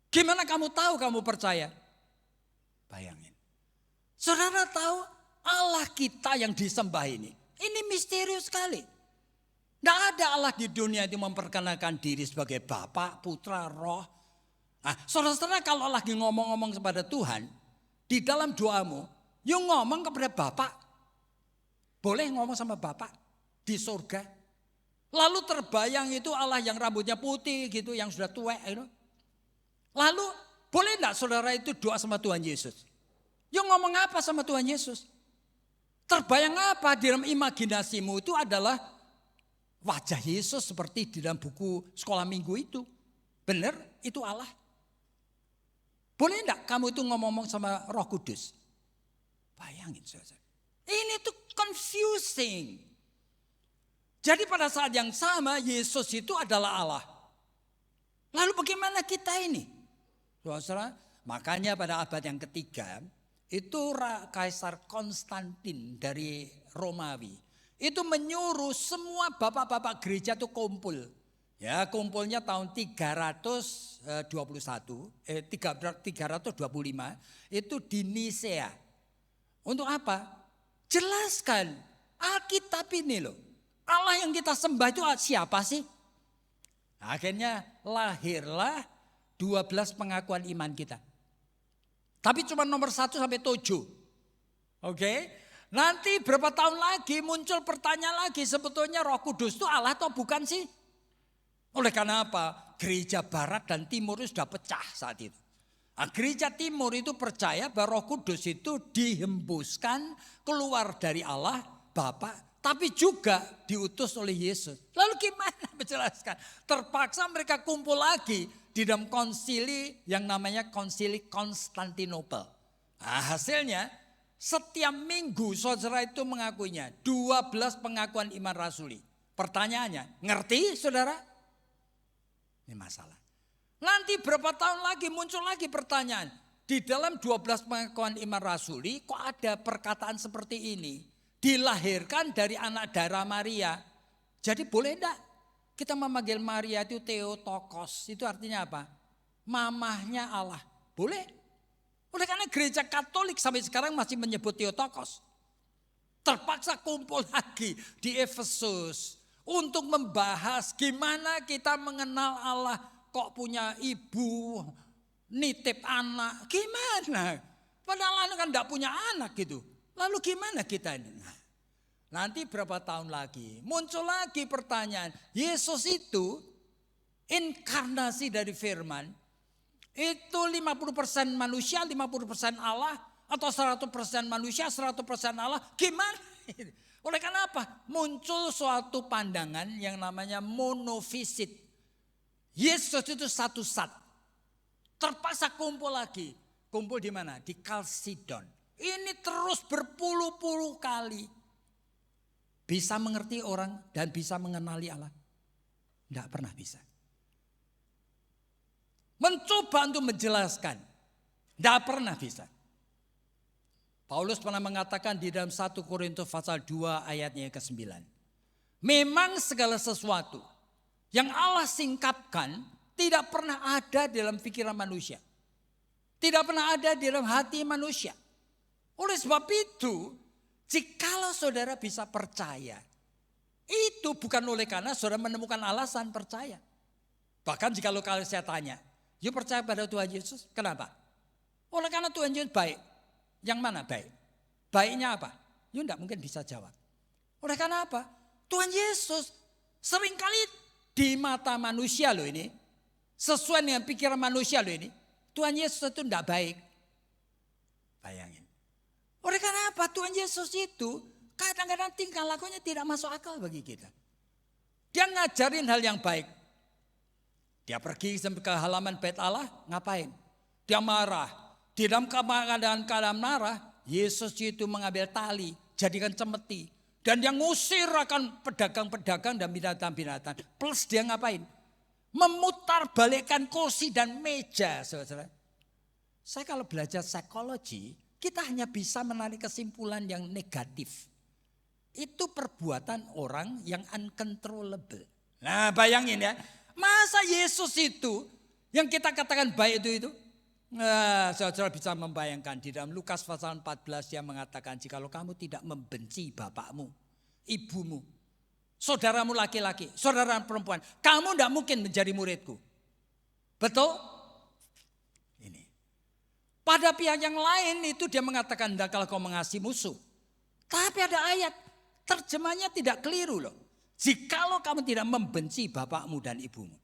Gimana kamu tahu kamu percaya? Bayangin. Saudara tahu Allah kita yang disembah ini misterius sekali. Tidak ada Allah di dunia itu memperkenalkan diri sebagai Bapa, Putra, Roh. Nah, saudara-saudara kalau lagi ngomong-ngomong kepada Tuhan, di dalam doamu, yuk ngomong kepada Bapa. Boleh ngomong sama Bapa di surga. Lalu terbayang itu Allah yang rambutnya putih gitu, yang sudah tua itu. Lalu boleh enggak saudara itu doa sama Tuhan Yesus? Yuk ngomong apa sama Tuhan Yesus? Terbayang apa di dalam imajinasimu itu adalah wajah Yesus seperti di dalam buku sekolah minggu itu. Benar, itu Allah. Boleh enggak kamu itu ngomong-ngomong sama Roh Kudus? Bayangin saudara. Ini tuh confusing. Jadi pada saat yang sama Yesus itu adalah Allah. Lalu bagaimana kita ini? Saudara, makanya pada abad yang ketiga itu Kaisar Konstantin dari Romawi itu menyuruh semua bapak-bapak gereja itu kumpul. Ya, kumpulnya tahun 325 itu di Nisea. Untuk apa? Jelaskan Alkitab ini loh. Allah yang kita sembah itu siapa sih? Akhirnya lahirlah 12 pengakuan iman kita. Tapi cuma nomor 1 sampai 7. Oke? Nanti berapa tahun lagi muncul pertanyaan lagi, sebetulnya Roh Kudus itu Allah atau bukan sih? Oleh karena apa? Gereja Barat dan Timur itu sudah pecah saat itu. Nah, gereja Timur itu percaya bahwa Roh Kudus itu dihembuskan keluar dari Allah Bapa, tapi juga diutus oleh Yesus. Lalu gimana menjelaskan? Terpaksa mereka kumpul lagi di dalam konsili yang namanya konsili Konstantinopel. Nah, hasilnya setiap minggu saudara itu mengakuinya 12 pengakuan iman rasuli. Pertanyaannya, ngerti saudara? Ini masalah. Nanti berapa tahun lagi muncul lagi pertanyaan. Di dalam 12 pengakuan iman rasuli kok ada perkataan seperti ini? Dilahirkan dari anak darah Maria. Jadi boleh enggak kita memanggil Maria itu Theotokos? Itu artinya apa? Mamahnya Allah. Boleh. Oleh karena gereja Katolik sampai sekarang masih menyebut Theotokos. Terpaksa kumpul lagi di Efesus untuk membahas gimana kita mengenal Allah. Kok punya ibu, nitip anak, gimana? Padahal anak kan enggak punya anak gitu. Lalu gimana kita ini? Nah, nanti berapa tahun lagi muncul lagi pertanyaan. Yesus itu inkarnasi dari firman. Itu 50% manusia, 50% Allah. Atau 100% manusia, 100% Allah. Gimana? Oleh karena apa? Muncul suatu pandangan yang namanya monofisit. Yesus itu satu zat. Terpaksa kumpul lagi. Kumpul di mana? Di Kalsidon. Ini terus berpuluh-puluh kali. Bisa mengerti orang dan bisa mengenali Allah? Tidak pernah bisa. Mencoba untuk menjelaskan. Tidak pernah bisa. Paulus pernah mengatakan di dalam 1 Korintus pasal 2 ayatnya ke-9. Memang segala sesuatu yang Allah singkapkan tidak pernah ada dalam pikiran manusia. Tidak pernah ada di dalam hati manusia. Oleh sebab itu, jikalau saudara bisa percaya, itu bukan oleh karena saudara menemukan alasan percaya. Bahkan jikalau kalau saya tanya, you percaya pada Tuhan Yesus? Kenapa? Oleh karena Tuhan Yesus baik. Yang mana baik? Baiknya apa? You tidak mungkin bisa jawab. Oleh karena apa? Tuhan Yesus seringkali di mata manusia loh ini, sesuai dengan pikiran manusia loh ini, Tuhan Yesus itu tidak baik. Bayangin. Oleh karena apa? Tuhan Yesus itu kadang-kadang tingkah lakunya tidak masuk akal bagi kita. Dia ngajarin hal yang baik. Dia pergi ke halaman bait Allah, ngapain? Dia marah. Di dalam keadaan marah, Yesus itu mengambil tali, jadikan cemeti. Dan dia ngusir akan pedagang-pedagang dan binatang-binatang. Plus dia ngapain? Memutar balikkan kursi dan meja, saudara. Saya kalau belajar psikologi, kita hanya bisa menarik kesimpulan yang negatif. Itu perbuatan orang yang uncontrollable. Nah, bayangin ya. Masa Yesus itu yang kita katakan baik itu? Nah, saudara bisa membayangkan di dalam Lukas pasal 14 dia mengatakan, jikalau kamu tidak membenci bapakmu, ibumu, saudaramu laki-laki, saudara perempuan, kamu tidak mungkin menjadi muridku. Betul? Ini. Pada pihak yang lain itu dia mengatakan, kalau kau mengasihi musuh. Tapi ada ayat, terjemahnya tidak keliru loh. Jikalau kamu tidak membenci bapakmu dan ibumu.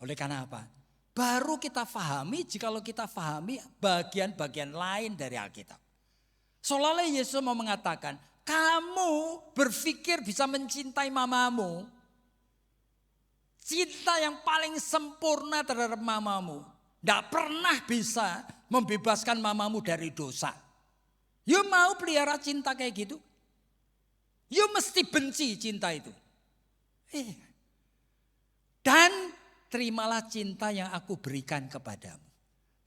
Oleh karena apa? Baru kita pahami jikalau kita pahami bagian-bagian lain dari Alkitab. Seolah-olah Yesus mau mengatakan, kamu berpikir bisa mencintai mamamu. Cinta yang paling sempurna terhadap mamamu. Tidak pernah bisa membebaskan mamamu dari dosa. You mau pelihara cinta kayak gitu? You mesti benci cinta itu. Dan terimalah cinta yang aku berikan kepadamu.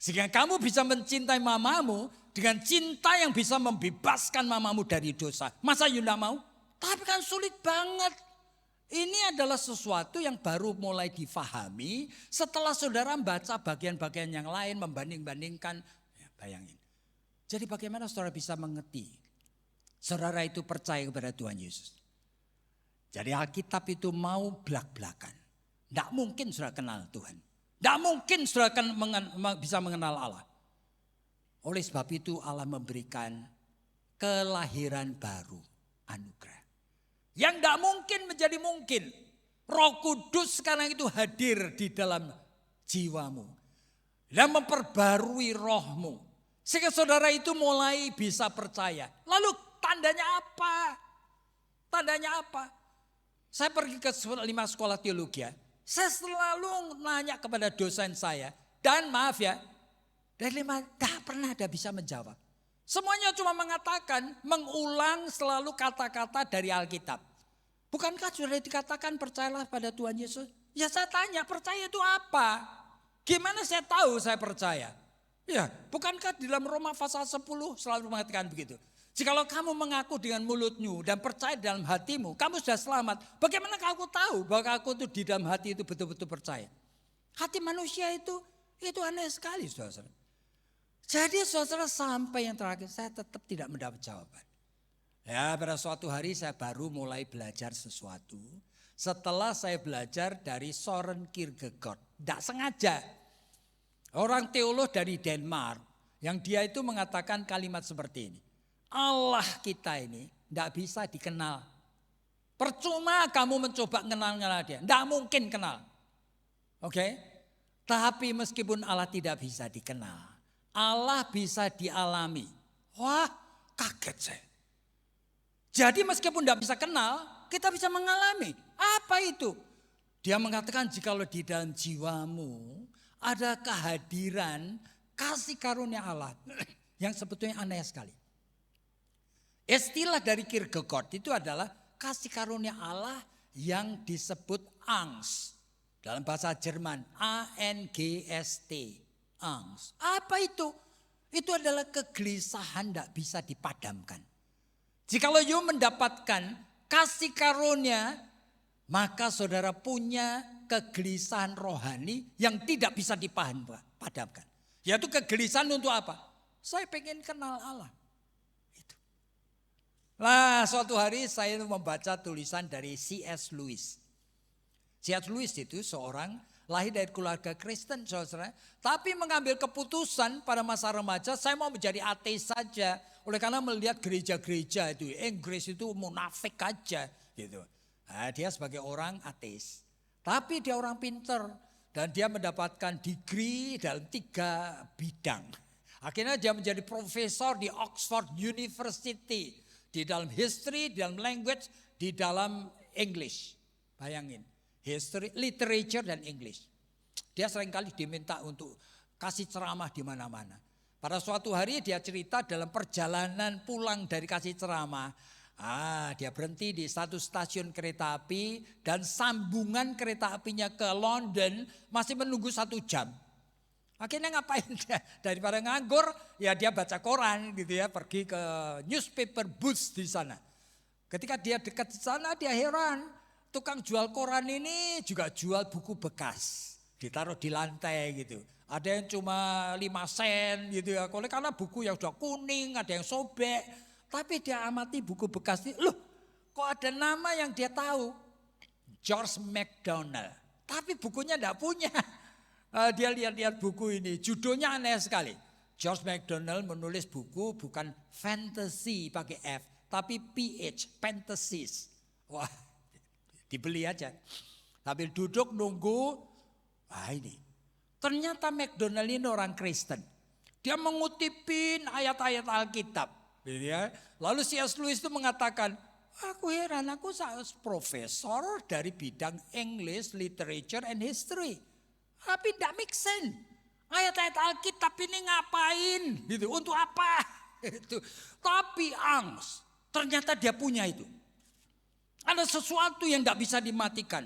Sehingga kamu bisa mencintai mamamu dengan cinta yang bisa membebaskan mamamu dari dosa. Masa you tidak mau? Tapi kan sulit banget. Ini adalah sesuatu yang baru mulai difahami setelah saudara membaca bagian-bagian yang lain, membanding-bandingkan. Ya, bayangin. Jadi bagaimana saudara bisa mengerti? Saudara itu percaya kepada Tuhan Yesus. Jadi Alkitab itu mau belak-belakan. Tidak mungkin saudara kenal Tuhan. Tidak mungkin saudara bisa mengenal Allah. Oleh sebab itu Allah memberikan kelahiran baru, anugerah. Yang tidak mungkin menjadi mungkin. Roh Kudus sekarang itu hadir di dalam jiwamu. Dan memperbarui rohmu. Sehingga saudara itu mulai bisa percaya. Lalu tandanya apa? Tandanya apa? Saya pergi ke 5 sekolah teologi. Saya selalu nanya kepada dosen saya. Dan maaf ya, dari 5 tidak pernah ada bisa menjawab. Semuanya cuma mengatakan, mengulang selalu kata-kata dari Alkitab. Bukankah sudah dikatakan percayalah pada Tuhan Yesus? Ya saya tanya, percaya itu apa? Gimana saya tahu saya percaya? Ya, bukankah di dalam Roma pasal 10 selalu mengatakan begitu? Jikalau kamu mengaku dengan mulutmu dan percaya dalam hatimu, kamu sudah selamat. Bagaimana aku tahu bahwa aku itu di dalam hati itu betul-betul percaya? Hati manusia itu aneh sekali, saudara. Jadi saudara sampai yang terakhir saya tetap tidak mendapat jawaban. Ya, pada suatu hari saya baru mulai belajar sesuatu. Setelah saya belajar dari Søren Kierkegaard. Tidak sengaja. Orang teolog dari Denmark. Yang dia itu mengatakan kalimat seperti ini. Allah kita ini tidak bisa dikenal. Percuma kamu mencoba kenal dia. Tidak mungkin kenal. Oke? Tapi meskipun Allah tidak bisa dikenal. Allah bisa dialami. Wah, kaget saya. Jadi meskipun tidak bisa kenal, kita bisa mengalami. Apa itu? Dia mengatakan jikalau di dalam jiwamu ada kehadiran kasih karunia Allah. Yang sebetulnya aneh sekali. Istilah dari Kierkegaard itu adalah kasih karunia Allah yang disebut Angst. Dalam bahasa Jerman, A-N-G-S-T. Angst. Apa itu? Itu adalah kegelisahan tidak bisa dipadamkan. Jikalau you mendapatkan kasih karunia, maka saudara punya kegelisahan rohani yang tidak bisa dipadamkan. Yaitu kegelisahan untuk apa? Saya pengen kenal Allah. Nah, suatu hari saya membaca tulisan dari C.S. Lewis. C.S. Lewis itu seorang lahir dari keluarga Kristen, saudara. Tapi mengambil keputusan pada masa remaja, saya mau menjadi ateis saja. Oleh karena melihat gereja-gereja itu, Inggris itu munafik aja. Gitu. Nah, dia sebagai orang ateis. Tapi dia orang pinter. Dan dia mendapatkan degree dalam 3 bidang. Akhirnya dia menjadi profesor di Oxford University. Di dalam history, di dalam language, di dalam English. Bayangin. History, literature dan English. Dia seringkali diminta untuk kasih ceramah di mana-mana. Pada suatu hari dia cerita dalam perjalanan pulang dari kasih ceramah. Dia berhenti di satu stasiun kereta api dan sambungan kereta apinya ke London masih menunggu 1 jam. Akhirnya ngapain dia? Daripada nganggur, ya dia baca koran gitu ya, pergi ke newspaper booth di sana. Ketika dia dekat di sana dia heran, tukang jual koran ini juga jual buku bekas, ditaruh di lantai gitu. Ada yang cuma 5 sen gitu ya, karena buku yang sudah kuning, ada yang sobek. Tapi dia amati buku bekas ini, loh kok ada nama yang dia tahu, George MacDonald. Tapi bukunya enggak punya. Dia lihat-lihat buku ini, judulnya aneh sekali. George MacDonald menulis buku bukan fantasy pakai F, tapi PH, fantasies. Wah, dibeli aja. Sambil duduk nunggu, ini. Ternyata MacDonald ini orang Kristen. Dia mengutipin ayat-ayat Alkitab. Gitu ya. Lalu C.S. Lewis itu mengatakan, aku heran, aku profesor dari bidang English, Literature, and History. Tapi tidak make sense. Ayat-ayat Alkitab ini ngapain? Gitu, untuk apa? Itu. Tapi angst, ternyata dia punya itu. Ada sesuatu yang tidak bisa dimatikan.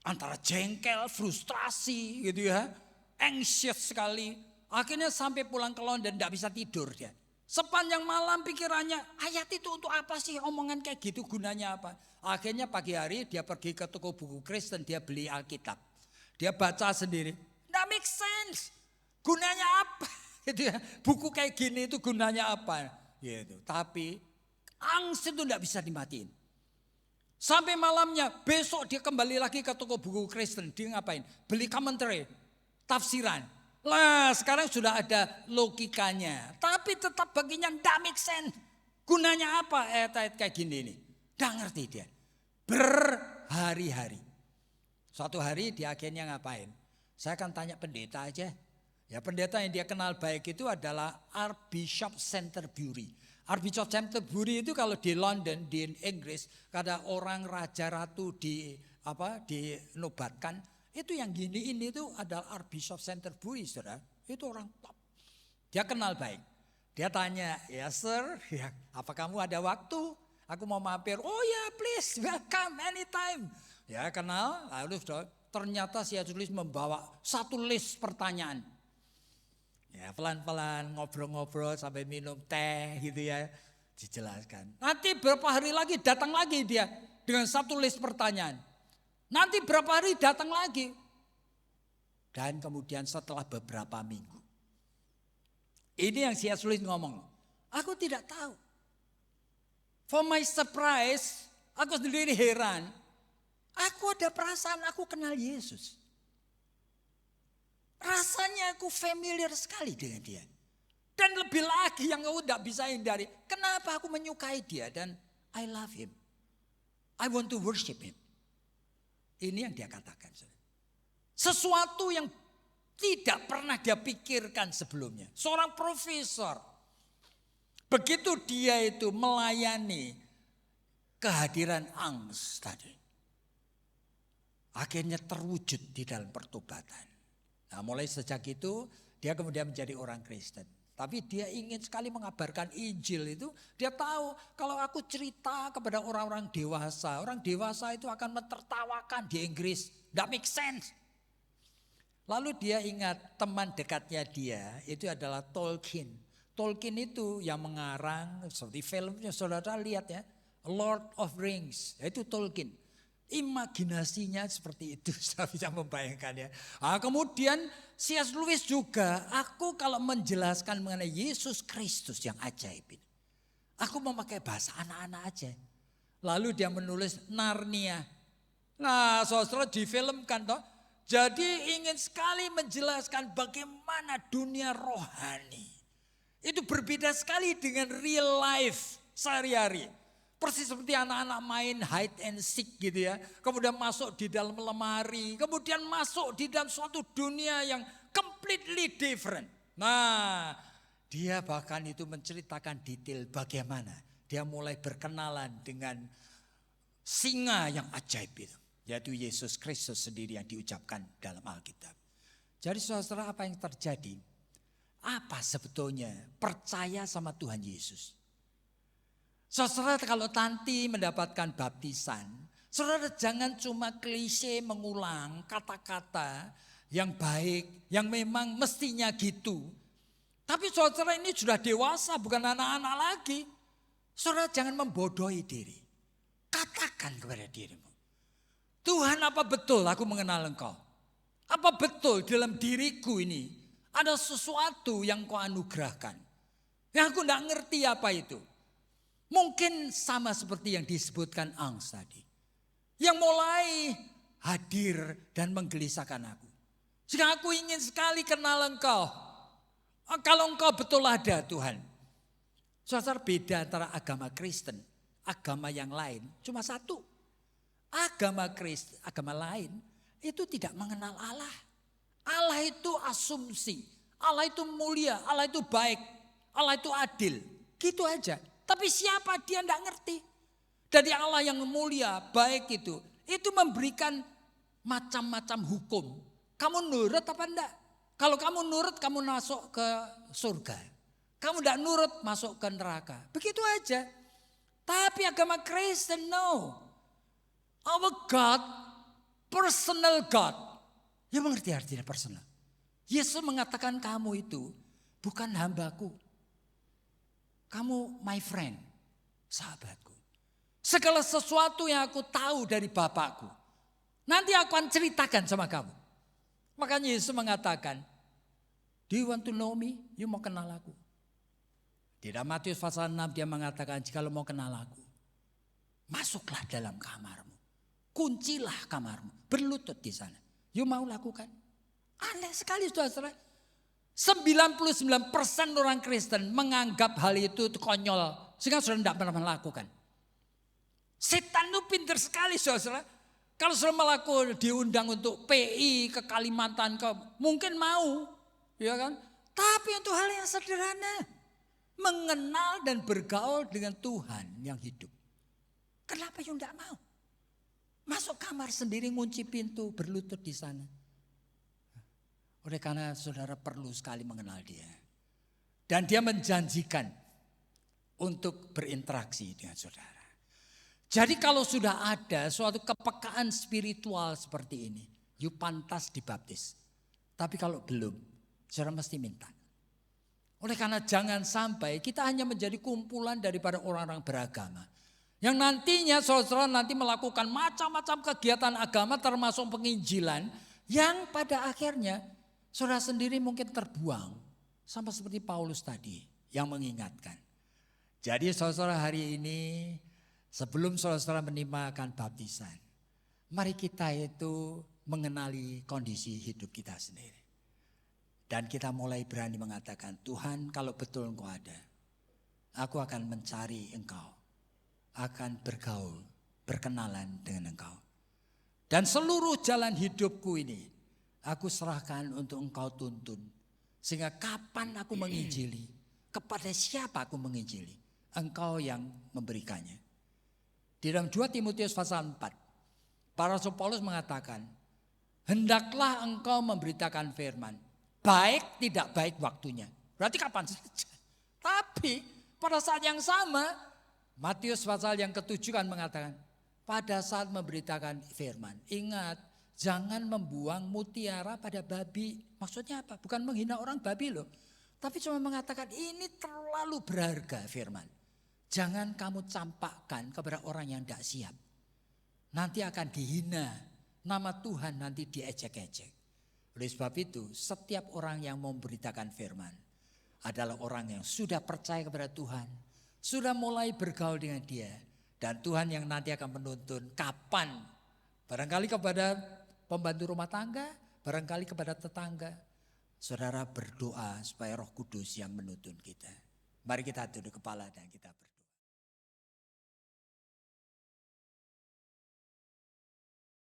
Antara jengkel, frustrasi gitu ya. Anxious sekali. Akhirnya sampai pulang ke London tidak bisa tidur dia. Sepanjang malam pikirannya, ayat itu untuk apa sih, omongan kayak gitu gunanya apa? Akhirnya pagi hari dia pergi ke toko buku Kristen, dia beli Alkitab. Dia baca sendiri, nggak make sense. Gunanya apa? Gitu ya. Buku kayak gini itu gunanya apa? Gitu. Tapi angst itu nggak bisa dimatiin. Sampai malamnya, besok dia kembali lagi ke toko buku Kristen. Dia ngapain? Beli commentary, tafsiran. Lah sekarang sudah ada logikanya. Tapi tetap baginya nggak make sense. Gunanya apa ayat-ayat kayak gini ini? Nggak ngerti dia. Berhari-hari. Suatu hari dia akhirnya ngapain? Saya akan tanya pendeta aja. Ya pendeta yang dia kenal baik itu adalah Archbishop Canterbury. Archbishop Canterbury itu kalau di London, di Inggris, kada orang raja ratu dinobatkan, itu yang gini ini itu adalah Archbishop Canterbury, saudara. Itu orang top. Dia kenal baik. Dia tanya, ya sir, ya, apa kamu ada waktu? Aku mau mampir. Oh ya please, welcome anytime. Ya kenal, lalu ternyata C.S. Lewis membawa satu list pertanyaan. Ya pelan-pelan ngobrol-ngobrol sampai minum teh gitu ya, dijelaskan. Nanti berapa hari lagi datang lagi dia dengan satu list pertanyaan. Nanti berapa hari datang lagi. Dan kemudian setelah beberapa minggu. Ini yang C.S. Lewis ngomong, aku tidak tahu. For my surprise, aku sendiri heran. Aku ada perasaan aku kenal Yesus. Rasanya aku familiar sekali dengan dia. Dan lebih lagi yang aku tidak bisa hindari. Kenapa aku menyukai dia dan I love him. I want to worship him. Ini yang dia katakan. Sesuatu yang tidak pernah dia pikirkan sebelumnya. Seorang profesor. Begitu dia itu melayani kehadiran angst tadi. Akhirnya terwujud di dalam pertobatan. Nah mulai sejak itu dia kemudian menjadi orang Kristen. Tapi dia ingin sekali mengabarkan Injil itu. Dia tahu kalau aku cerita kepada orang-orang dewasa. Orang dewasa itu akan mentertawakan di Inggris. Tidak make sense. Lalu dia ingat teman dekatnya dia itu adalah Tolkien. Tolkien itu yang mengarang seperti filmnya saudara lihat ya. Lord of Rings. Itu Tolkien. Imajinasinya seperti itu, saya bisa membayangkan ya. Kemudian C.S. Lewis juga, aku kalau menjelaskan mengenai Yesus Kristus yang ajaib ini. Aku memakai bahasa anak-anak aja. Lalu dia menulis Narnia. Nah saudara difilmkan toh. Jadi ingin sekali menjelaskan bagaimana dunia rohani. Itu berbeda sekali dengan real life sehari-hari. Persis seperti anak-anak main hide and seek gitu ya. Kemudian masuk di dalam lemari. Kemudian masuk di dalam suatu dunia yang completely different. Nah dia bahkan itu menceritakan detail bagaimana. Dia mulai berkenalan dengan singa yang ajaib itu. yaitu Yesus Kristus sendiri yang diucapkan dalam Alkitab. Jadi saudara, apa yang terjadi? Apa sebetulnya percaya sama Tuhan Yesus? Saudara, kalau nanti mendapatkan baptisan, saudara jangan cuma klise mengulang kata-kata yang baik, yang memang mestinya gitu. Tapi saudara ini sudah dewasa, bukan anak-anak lagi. Saudara jangan membodohi diri. Katakan kepada dirimu, Tuhan, apa betul aku mengenal Engkau? Apa betul dalam diriku ini ada sesuatu yang Kau anugerahkan? Yang aku tidak ngerti apa itu. Mungkin sama seperti yang disebutkan Angs tadi. Yang mulai hadir dan menggelisahkan aku. Sehingga aku ingin sekali kenal Engkau. Kalau Engkau betul ada Tuhan. Saudara, beda antara agama Kristen, agama yang lain cuma satu. Agama Kristen, agama lain itu tidak mengenal Allah. Allah itu asumsi, Allah itu mulia, Allah itu baik, Allah itu adil. Gitu aja. Tapi siapa dia tidak ngerti. Dari Allah yang mulia, baik itu memberikan macam-macam hukum. Kamu nurut apa enggak? Kalau kamu nurut, kamu masuk ke surga. Kamu tidak nurut, masuk ke neraka. Begitu aja. Tapi agama Kristen, no. Our God, personal God. Ya mengerti artinya personal. Yesus mengatakan kamu itu bukan hambaku. Kamu my friend, sahabatku. Segala sesuatu yang aku tahu dari Bapakku, nanti aku akan ceritakan sama kamu. Makanya Yesus mengatakan, do you want to know me? You mau kenal aku? Di dalam Matius pasal 6 dia mengatakan, jika lo mau kenal aku, masuklah dalam kamarmu. Kuncilah kamarmu, berlutut di sana. You mau lakukan? Aneh sekali saudara. 99% orang Kristen menganggap hal itu konyol. Sehingga saudara tidak pernah melakukan. Setan itu pintar sekali saudara. Kalau saudara melakukan diundang untuk PI ke Kalimantan, mungkin mau. Ya kan? Tapi untuk hal yang sederhana. Mengenal dan bergaul dengan Tuhan yang hidup. Kenapa you tidak mau? Masuk kamar sendiri, ngunci pintu, berlutut di sana. Oleh karena saudara perlu sekali mengenal dia. Dan dia menjanjikan untuk berinteraksi dengan saudara. Jadi kalau sudah ada suatu kepekaan spiritual seperti ini, you pantas dibaptis. Tapi kalau belum, saudara mesti minta. Oleh karena jangan sampai kita hanya menjadi kumpulan daripada orang-orang beragama. Yang nantinya saudara nanti melakukan macam-macam kegiatan agama termasuk penginjilan. Yang pada akhirnya saudara sendiri mungkin terbuang. Sama seperti Paulus tadi yang mengingatkan. Jadi saudara hari ini sebelum saudara menimbakan baptisan. Mari kita itu mengenali kondisi hidup kita sendiri. Dan kita mulai berani mengatakan, Tuhan kalau betul Engkau ada, aku akan mencari Engkau. Akan bergaul, berkenalan dengan Engkau. Dan seluruh jalan hidupku ini, aku serahkan untuk Engkau tuntun. Sehingga kapan aku menginjili, kepada siapa aku menginjili, Engkau yang memberikannya. Di dalam 2 Timotius pasal 4, para Rasul Paulus mengatakan, hendaklah engkau memberitakan firman. Baik tidak baik waktunya. Berarti kapan saja. Tapi pada saat yang sama, Matius pasal yang ke-7 kan mengatakan, pada saat memberitakan firman, ingat jangan membuang mutiara pada babi. Maksudnya apa? Bukan menghina orang babi loh. Tapi cuma mengatakan ini terlalu berharga firman. Jangan kamu campakkan kepada orang yang tidak siap. Nanti akan dihina. Nama Tuhan nanti diejek-ejek. Oleh sebab itu setiap orang yang memberitakan firman adalah orang yang sudah percaya kepada Tuhan. Sudah mulai bergaul dengan dia. Dan Tuhan yang nanti akan menuntun kapan. Barangkali kepada pembantu rumah tangga. Barangkali kepada tetangga. Saudara berdoa supaya Roh Kudus yang menuntun kita. Mari kita tunduk kepala dan kita berdoa.